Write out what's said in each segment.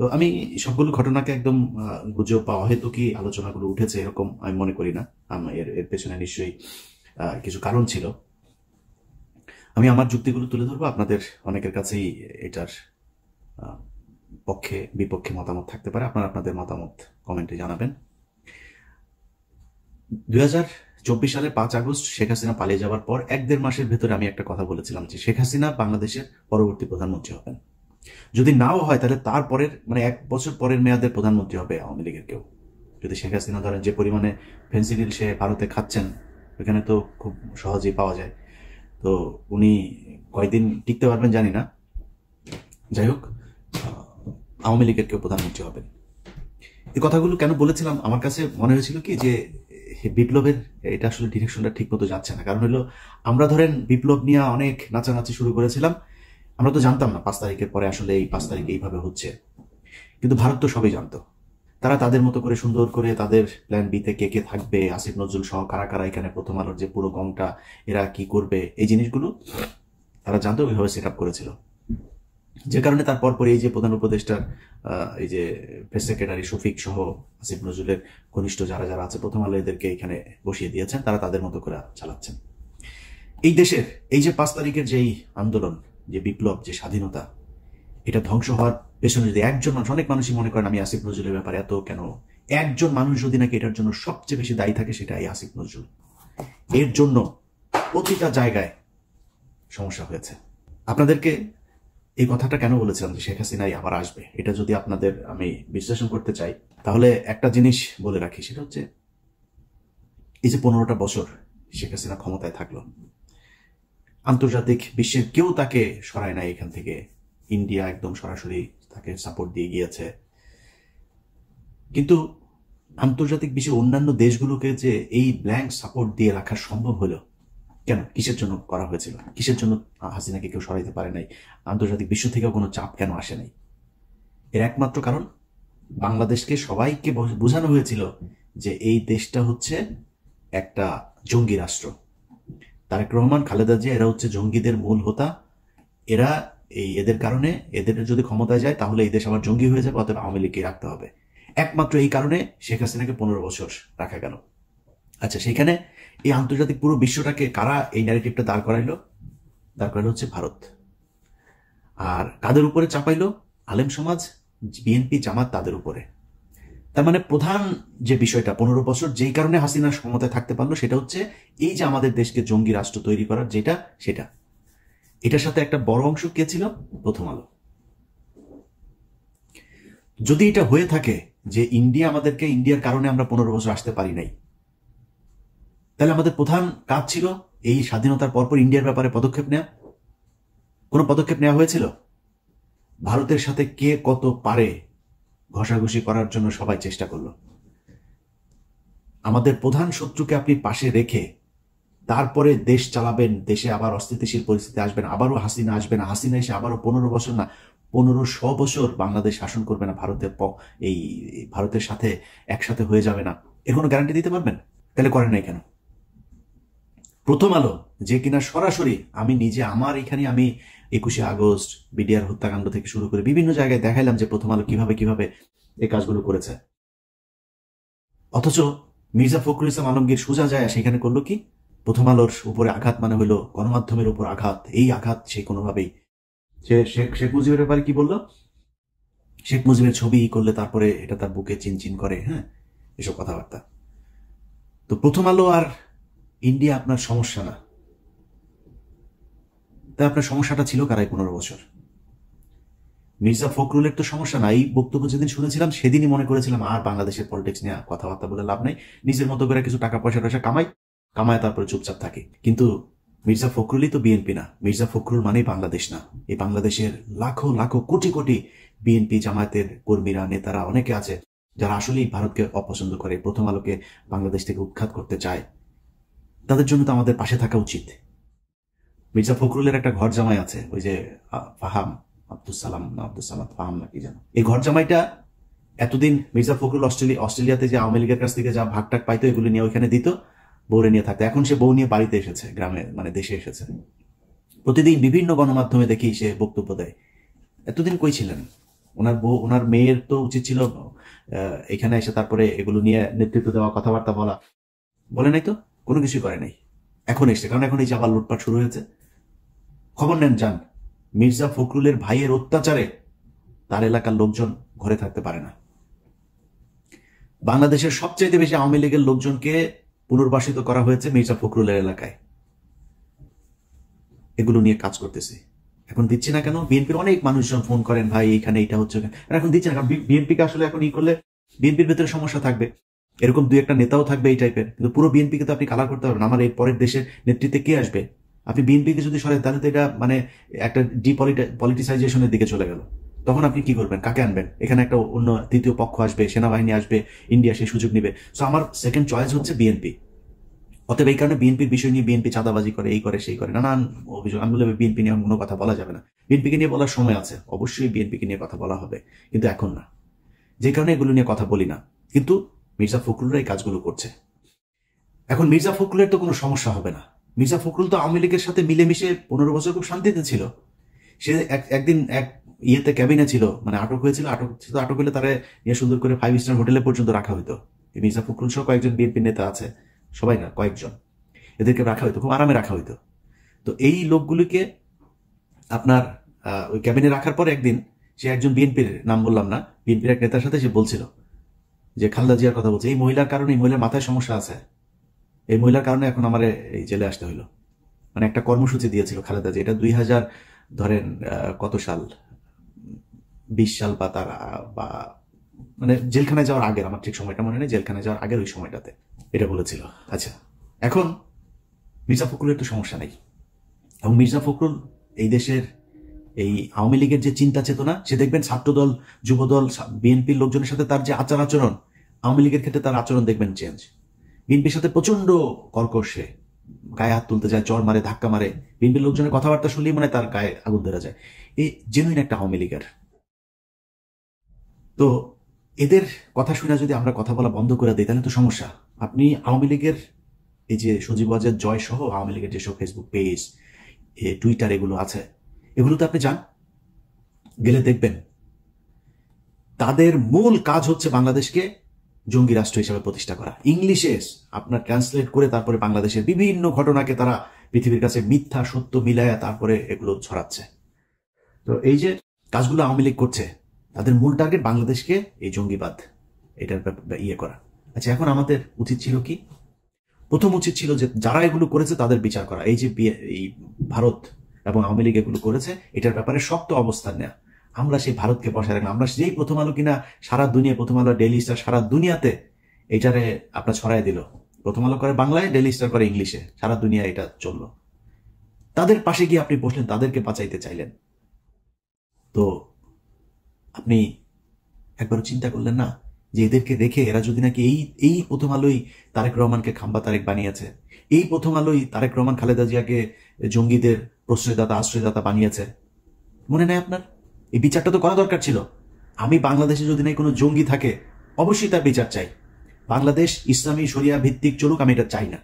তো আমি সবগুলো ঘটনাকে একদম গুজব বা অহেতুকি আলোচনাগুলো উঠেছে এরকম আমি মনে করি না। এর এর পেছনে নিশ্চয়ই কিছু কারণ ছিল। আমি আমার যুক্তিগুলো তুলে ধরবো, আপনাদের অনেকের কাছেই এটার পক্ষে বিপক্ষে মতামত থাকতে পারে। আপনারা আপনাদের মতামত কমেন্টে জানাবেন। 2024 সালের 5 আগস্ট শেখ হাসিনা পালিয়ে যাওয়ার পর 1-1.5 মাসের ভেতরে আমি একটা কথা বলেছিলাম যে শেখ হাসিনা বাংলাদেশের পরবর্তী প্রধানমন্ত্রী হবেন। যদি নাও হয় তাহলে তারপরের 1 বছর পরের মেয়াদের প্রধানমন্ত্রী হবে আওয়ামী লীগের কেউ। যদি শেখ হাসিনা ধরেন যে পরিমাণে ফেন্সিডিল সে ভারতে খাচ্ছেন, এখানে তো খুব সহজেই পাওয়া যায়, তো উনি কয়দিন টিকতে পারবেন জানি না। যাই হোক, আওয়ামী লীগের কেউ প্রধানমন্ত্রী হবেন। এই কথাগুলো কেন বলেছিলাম, আমার কাছে মনে হয়েছিল কি যে বিপ্লবের এটা আসলে ডিরেকশনটা ঠিক মতো যাচ্ছে না। কারণ হলো আমরা ধরেন বিপ্লব নিয়ে অনেক নাচানাচি শুরু করেছিলাম, আমরা তো জানতাম না 5 তারিখের পরে আসলে এই 5 তারিখে এইভাবে হচ্ছে, কিন্তু ভারত তো সবই জানতো। তারা তাদের মতো করে সুন্দর করে তাদের প্ল্যান বিতে কে কে থাকবে, আসিফ নজরুল সহ কারা কারা এখানে প্রথম আলোর যে পুরো গংটা এরা কি করবে, এই জিনিসগুলো তারা জানতো, ওইভাবে সেট আপ করেছিল। যে কারণে তারপর পরে এই যে প্রধান উপদেষ্টার এই যে প্রেস সেক্রেটারি শফিক সহ আসিফ নজরুলের ঘনিষ্ঠ যারা যারা আছে প্রথম আলো এদেরকে এখানে বসিয়ে দিয়েছেন, তারা তাদের মতো করে চালাচ্ছেন। এই দেশের এই যে 5 তারিখের যেই আন্দোলন, যে বিপ্লব, যে স্বাধীনতা, এটা ধ্বংস হওয়ার পেছনে যদি একজন মানুষ, অনেক মানুষই মনে করেন আমি আসিফ নজরুলের ব্যাপারে এত কেন, একজন মানুষ যদি নাকি এটার জন্য সবচেয়ে বেশি দায়ী থাকে সেটা এই আসিফ নজরুল। এর জন্য প্রতিটা জায়গায় সমস্যা হয়েছে। আপনাদেরকে এই কথাটা কেন বলেছিলাম যে শেখ হাসিনাই আবার আসবে, এটা যদি আপনাদের আমি বিশ্লেষণ করতে চাই তাহলে একটা জিনিস বলে রাখি, সেটা হচ্ছে এই যে 15টা বছর শেখ হাসিনা ক্ষমতায় থাকলো, আন্তর্জাতিক বিশ্বের কেউ তাকে সরায় নাই এখান থেকে। ইন্ডিয়া একদম সরাসরি তাকে সাপোর্ট দিয়ে গিয়েছে, কিন্তু আন্তর্জাতিক বিশ্বের অন্যান্য দেশগুলোকে যে এই ব্ল্যাঙ্ক সাপোর্ট দিয়ে রাখা সম্ভব হলো কেন? কিসের জন্য করা হয়েছিল? কিসের জন্য হাসিনাকে কেউ সরাইতে পারে নাই? আন্তর্জাতিক বিশ্ব থেকেও কোনো চাপ কেন আসে নাই? এর একমাত্র কারণ, বাংলাদেশকে সবাইকে বোঝানো হয়েছিল যে এই দেশটা হচ্ছে একটা জঙ্গি রাষ্ট্র। তারেক রহমান, খালেদা জিয়া এরা হচ্ছে জঙ্গিদের মূল হোতা। এরা এদের কারণে, এদের যদি ক্ষমতায় যায় তাহলে এই দেশ আবার জঙ্গি হয়ে যাবে, অতএব আওয়ামী লীগকে রাখতে হবে। একমাত্র এই কারণে শেখ হাসিনাকে 15 বছর রাখা গেল। আচ্ছা, সেখানে এই আন্তর্জাতিক পুরো বিশ্বটাকে কারা এই ন্যারেটিভটা দাঁড় করাইলো? দাঁড় করাইলো হচ্ছে ভারত। আর কাদের উপরে চাপাইলো? আলেম সমাজ, বিএনপি, জামাত, তাদের উপরে। তার মানে প্রধান যে বিষয়টা 15 বছর যেই কারণে হাসিনা ক্ষমতায় থাকতে পারলো সেটা হচ্ছে এই যে আমাদের দেশকে জঙ্গি রাষ্ট্র তৈরি করার যেটা, সেটা। এটার সাথে একটা বড় অংশ কে ছিল? প্রথম আলো। যদি এটা হয়ে থাকে যে ইন্ডিয়ার কারণে আমরা 15 বছর আসতে পারি নাই, তাহলে আমাদের প্রধান কাজ ছিল এই স্বাধীনতার পরপর ইন্ডিয়ার ব্যাপারে পদক্ষেপ নেওয়া। কোনো পদক্ষেপ নেওয়া হয়েছিল? ভারতের সাথে কে কত পারে ঘষাঘষি করার জন্য সবাই চেষ্টা করলো। আমাদের প্রধান শত্রুকে আপনি পাশে রেখে তারপরে দেশ চালাবেন, দেশে আবার অস্থিতিশীল পরিস্থিতি আসবেন, আবারও হাসিনা আসবে না, হাসিনা এসে আবারও 15 বছর না 1500 বছর বাংলাদেশ শাসন করবে না, ভারতের সাথে একসাথে হয়ে যাবে না, এর কোনো গ্যারান্টি দিতে পারবেন? তাহলে করেন নাই কেন? প্রথম আলো যে কিনা সরাসরি, আমি নিজে আমার এখানে আমি 21শে আগস্ট, বিডিআর হত্যাকাণ্ড থেকে শুরু করে বিভিন্ন জায়গায় দেখাইলাম যে প্রথম আলো কিভাবে কিভাবে এই কাজগুলো করেছে। অথচ মির্জা ফখরুল ইসলাম আলমগীর সোজা যায় সেখানে করলো কি? প্রথম আলোর উপরে আঘাত মানে হলো গণমাধ্যমের উপর আঘাত। এই আঘাত সে কোনোভাবেই, শেখ মুজিবের ব্যাপারে কি বললো? শেখ মুজিবের ছবি করলে তারপরে এটা তার বুকে চিনচিন করে, হ্যাঁ, এসব কথাবার্তা। তো প্রথম আলো আর ইন্ডিয়া আপনার সমস্যা না, তাই আপনার সমস্যাটা ছিল কারাই 15 বছর। মির্জা ফখরুলের তো সমস্যা না, এই বক্তব্য যেদিন শুনেছিলাম সেদিনই মনে করেছিলাম আর বাংলাদেশের পলিটিক্স নিয়ে কথাবার্তা বলে লাভ নাই, নিজের মতো করে কিছু টাকা পয়সা কামায় তারপরে চুপচাপ থাকে। কিন্তু মির্জা ফখরুলই তো বিএনপি না, মির্জা ফখরুল মানেই বাংলাদেশ না। এই বাংলাদেশের লাখো লাখো কোটি কোটি বিএনপি জামায়াতের কর্মীরা, নেতারা অনেকে আছে যারা আসলেই ভারতকে অপছন্দ করে, প্রথম আলোকে বাংলাদেশ থেকে উৎখাত করতে চায়। তাদের জন্য তো আমাদের পাশে থাকা উচিত। মির্জা ফখরুলের একটা ঘর জামাই আছে, ওই যে ফাহাম আব্দুল সালাম ফাহাম নাকি যেন, এই ঘর জামাইটা এতদিন মির্জা ফখরুল অস্ট্রেলিয়াতে যে আওয়ামী লীগের কাছ থেকে যা ভাগটাক পাইতো এগুলো নিয়ে ওইখানে দিত, বউরে নিয়ে থাকতো। এখন সে বউ নিয়ে বাড়িতে এসেছে, গ্রামে মানে দেশে এসেছে। প্রতিদিন বিভিন্ন গণমাধ্যমে দেখি সে বক্তব্য দেয়। এতদিন কই ছিলেন? ওনার বউ ওনার মেয়ের তো উচিত ছিল এখানে এসে তারপরে এগুলো নিয়ে নেতৃত্ব দেওয়া, কথাবার্তা বলা। বলে নাই তো, কোনো কিছুই করে নাই। এখন এসছে, কারণ এখন এই যে আবার লুটপাট শুরু হয়েছে। খবর নেন, যান। মির্জা ফখরুলের ভাইয়ের অত্যাচারে তার এলাকার লোকজন ঘরে থাকতে পারে না। বাংলাদেশের সবচেয়ে বেশি আওয়ামী লীগের লোকজনকে পুনর্বাসিত করা হয়েছে মির্জা ফখরুলের এলাকায়। এগুলো নিয়ে কাজ করতেছে। এখন দিচ্ছে না কেন? বিএনপির অনেক মানুষজন ফোন করেন, ভাই এখানে এটা হচ্ছে, এখন দিচ্ছে না কারণ বিএনপিকে আসলে এখন করলে বিএনপির ভেতরে সমস্যা থাকবে, এরকম দুই একটা নেতাও থাকবে এই টাইপের, কিন্তু পুরো বিএনপিকে তো আপনি কালার করতে পারবেন। আমার এই পরের দেশের নেতৃত্বে কে আসবে? আপনি বিএনপিকে যদি সরেন তাহলে তো এটা মানে একটা ডিপলিটিসাইজেশনের দিকে চলে গেল। তখন আপনি কি করবেন? কাকে আনবেন? এখানে একটা অন্য তৃতীয় পক্ষ আসবে, সেনাবাহিনী আসবে, ইন্ডিয়া সেই সুযোগ নিবে। সো আমার সেকেন্ড চয়েস হচ্ছে বিএনপি। অতএব এই কারণে বিএনপির বিষয় নিয়ে বিএনপি চাঁদাবাজি করে, এই করে সেই করে, নানান অভিযোগ। আমি বললাম বিএনপি নিয়ে কোনো কথা বলা যাবে না। বিএনপিকে নিয়ে বলার সময় আছে, অবশ্যই বিএনপিকে নিয়ে কথা বলা হবে, কিন্তু এখন না। যে কারণে এগুলো নিয়ে কথা বলি না। কিন্তু মির্জা ফখরুলরা এই কাজগুলো করছে। এখন মির্জা ফখরুলের তো কোনো সমস্যা হবে না। মির্জা ফখরুল তো আওয়ামী লীগের সাথে মিলেমিশে 15 বছর খুব শান্তিতে ছিল। সে একদিন এক ইয়েতে ক্যাবিনে ছিল, মানে আটক হয়েছিল। আটক হলে তারা নিয়ে সুন্দর করে 5 স্টার হোটেলে পর্যন্ত রাখা হইতো। মির্জা ফখরুল সহ কয়েকজন বিএনপি নেতা আছে, সবাই না, কয়েকজন, এদেরকে রাখা হইতো, খুব আরামে রাখা হইতো। তো এই লোকগুলিকে আপনার ওই ক্যাবিনে রাখার পর একদিন সে একজন বিএনপির, নাম বললাম না, বিএনপির এক নেতার সাথে সে বলছিল যে খালেদা জিয়ার কথা বলছে, এই মহিলার কারণে, এই মহিলার মাথায় সমস্যা আছে, এই মহিলার কারণে এখন আমার এই জেলে আসতে হইলো। মানে একটা কর্মসূচি দিয়েছিল খালেদা জিয়া, এটা 2000 ধরেন কত সাল, 20 সাল বা তার বা মানে জেলখানায় যাওয়ার আগের, আমার ঠিক সময়টা মনে নেই, জেলখানায় যাওয়ার আগের ওই সময়টাতে এটা বলেছিল। আচ্ছা, এখন মির্জা ফখরুলের তো সমস্যা নেই, এবং মির্জা ফখরুল এই দেশের এই আওয়ামী লীগের যে চিন্তা চেতনা, সে দেখবেন ছাত্রদল, যুবদল, বিএনপির লোকজনের সাথে তার যে আচরণ, আওয়ামী লীগের ক্ষেত্রে তার আচরণ দেখবেন চেঞ্জ। বিএনপির সাথে প্রচন্ড কর্কশে, গায়ে হাত তুলতে যায়, চর মারে, ধাক্কা মারে। বিএনপির লোকজনের কথাবার্তা শুনলেই মানে তার গায়ে আগুন ধরা যায়। এই জেনুইন একটা আওয়ামী লীগের। তো এদের কথা শুনে যদি আমরা কথা বলা বন্ধ করে দিই তাহলে তো সমস্যা। আপনি আওয়ামী লীগের এই যে সজীব ওয়াজেদ জয় সহ আওয়ামী লীগের যেসব ফেসবুক পেজ, টুইটার এগুলো আছে, এগুলোতে আপনি যান, গেলে দেখবেন তাদের মূল কাজ হচ্ছে বাংলাদেশকে জঙ্গি রাষ্ট্র হিসেবে প্রতিষ্ঠা করা। ইংলিশে আপনার ট্রান্সলেট করে তারপরে বাংলাদেশের বিভিন্ন ঘটনাকে তারা পৃথিবীর কাছে মিথ্যা সত্য মিলায়া তারপরে এগুলো ছড়াচ্ছে। তো এই যে কাজগুলো আওয়ামী লীগ করছে, তাদের মূল টার্গেট বাংলাদেশকে এই জঙ্গিবাদ এটার ইয়ে করা। আচ্ছা, এখন আমাদের উচিত ছিল কি? প্রথম উচিত ছিল যে যারা এগুলো করেছে তাদের বিচার করা। এই যে এই ভারত এবং আওয়ামী লীগ এগুলো করেছে, এটার ব্যাপারে শক্ত অবস্থান নেওয়া। আমরা সেই ভারতকে বসায় রাখলাম। আমরা যেই প্রথম আলো কিনা সারা দুনিয়া, প্রথম আলো, ডেইলি স্টার সারা দুনিয়াতে এটারে আপনার ছড়াই দিল। প্রথম আলো করে বাংলায়, ডেইলি স্টার করে ইংলিশে, সারা দুনিয়া এটা চললো। তাদের পাশে গিয়ে আপনি বসলেন, তাদেরকে বাঁচাইতে চাইলেন। তো আপনি একবারও চিন্তা করলেন না যে এদেরকে রেখে এরা যদি নাকি এই প্রথম আলোই তারেক রহমানকে খাম্বা তারেক বানিয়েছে, এই প্রথম আলোই তারেক রহমান খালেদা জিয়াকে জঙ্গিদের প্রশ্রয়দাতা, আশ্রয়দাতা বানিয়েছে, মনে নেই আপনার? এই বিচারটা তো করা দরকার ছিল। আমি বাংলাদেশে যদি নাই কোনো জঙ্গি থাকে, অবশ্যই তার বিচার চাই। বাংলাদেশ ইসলামী শরিয়া ভিত্তিক চলুক, আমি এটা চাই না।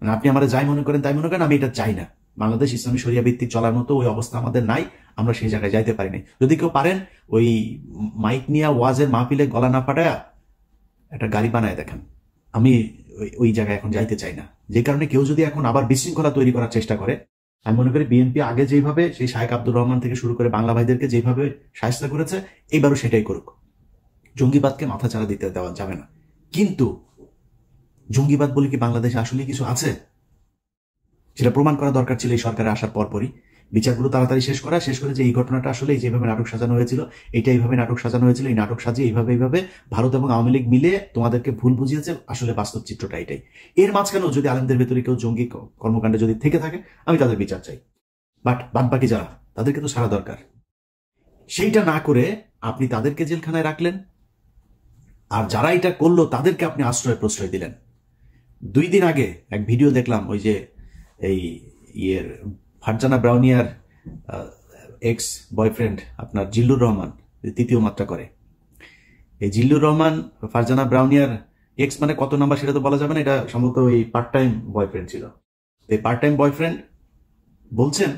মানে আপনি আমরা যাই মনে করেন তাই মনে করেন, আমি এটা চাই না। বাংলাদেশ ইসলামী শরিয়া ভিত্তিক চলার মতো ওই অবস্থা আমাদের নাই, আমরা সেই জায়গায় যাইতে পারিনি। যদি কেউ পারেন, ওই মাইক নিয়ে ওয়াজের মাহফিলে গলা না ফাটায়া একটা গাড়ি বানায় দেখেন। আমি ওই জায়গায় এখন যাইতে চাই না। যে কারণে কেউ যদি এখন আবার বিশৃঙ্খলা তৈরি করার চেষ্টা করে, আমি মনে করি বিএনপি আগে যেভাবে সেই শায়েখ আব্দুর রহমান থেকে শুরু করে বাংলা ভাইদেরকে যেভাবে শায়েস্তা করেছে, এইবারও সেটাই করুক। জঙ্গিবাদকে মাথা চাড়া দিতে দেওয়া যাবে না। কিন্তু জঙ্গিবাদ বলে কি বাংলাদেশে আসলে কিছু আছে? সেটা প্রমাণ করা দরকার ছিল এই সরকারে আসার পরপরই। বিচারগুলো তাড়াতাড়ি শেষ করে যে এই ঘটনাটা আসলে যেভাবে নাটক সাজানো হয়েছিল, এটা এইভাবে নাটক সাজানো হয়েছিল, এই নাটক সাজিয়ে এইভাবে ভারত এবং আওয়ামী লীগ মিলে তোমাদেরকে ভুল বুঝিয়েছে, আসলে বাস্তব চিত্রটা এটাই। এর মাঝখানেও যদি আলেমদের ভেতরে কেউ জঙ্গি কর্মকাণ্ডে যদি থেকে থাকে, আমি তাদের বিচার চাই। বাট বাদবাকি যারা, তাদেরকে তো সারা দরকার। সেইটা না করে আপনি তাদেরকে জেলখানায় রাখলেন, আর যারা এটা করলো তাদেরকে আপনি আশ্রয় প্রশ্রয় দিলেন। 2 দিন আগে এক ভিডিও দেখলাম, ওই যে এই ফারজানা ব্রাউনিয়ার এক্স বয়ফ্রেন্ড আপনার জিল্লুর রহমান, তৃতীয় মাত্রা করে। এই জিল্লুর রহমান ফারজানা ব্রাউনিয়ার এক্স মানে কত নাম্বার সেটা তো বলা যাবে না, এটা সম্ভবত ওই পার্ট টাইম বয়ফ্রেন্ড ছিল। এই পার্ট টাইম বয়ফ্রেন্ড বলছেন